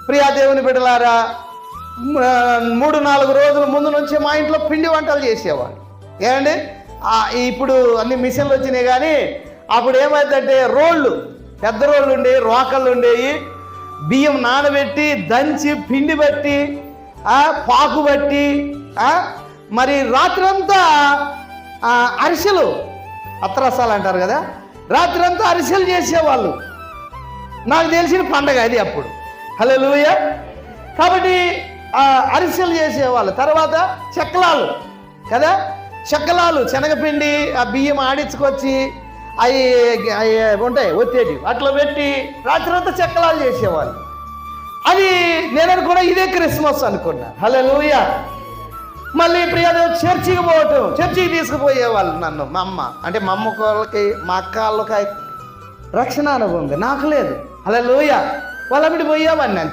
ప్రియా దేవుని బిడ్డలారా, 3-4 రోజుల ముందు నుంచి మా ఇంట్లో పిండి వంటలు చేసేవాళ్ళు. ఏమండి, ఇప్పుడు అన్ని మిషన్లు వచ్చినాయి, కానీ అప్పుడు ఏమైందంటే రోళ్ళు, పెద్ద రోళ్ళు ఉండేవి, రోకళ్ళు ఉండేవి. బియ్యం నానబెట్టి దంచి పిండి బట్టి పాకు బట్టి మరి రాత్రంతా అరిసెలు, అత్తరసాలు అంటారు కదా, రాత్రంతా అరిసెలు చేసేవాళ్ళు. నాకు తెలిసిన పండగ అది అప్పుడు. హల్లెలూయా. కాబట్టి అరిసెలు చేసేవాళ్ళు. తర్వాత చెక్కలాలు కదా, చెక్కలాలు శనగపిండి ఆ బియ్యం ఆడించుకొచ్చి అవి ఉంటాయి ఒత్తేటి, అట్లా పెట్టి రాత్రంతా చెక్కలాలు చేసేవాళ్ళు. అది నేను అనుకున్నా ఇదే క్రిస్మస్ అనుకున్నా. హల్లెలూయా. మళ్ళీ ప్రియదేవు చర్చికి పోవటం, చర్చికి తీసుకుపోయేవాళ్ళు నన్ను. మా అమ్మ అంటే మా అమ్మ వాళ్ళకి, మా అక్క వాళ్ళకి రక్షణ అనుభవం ఉంది, నాకు లేదు. హల్లెలూయా. వాళ్ళ పోయేవాడిని.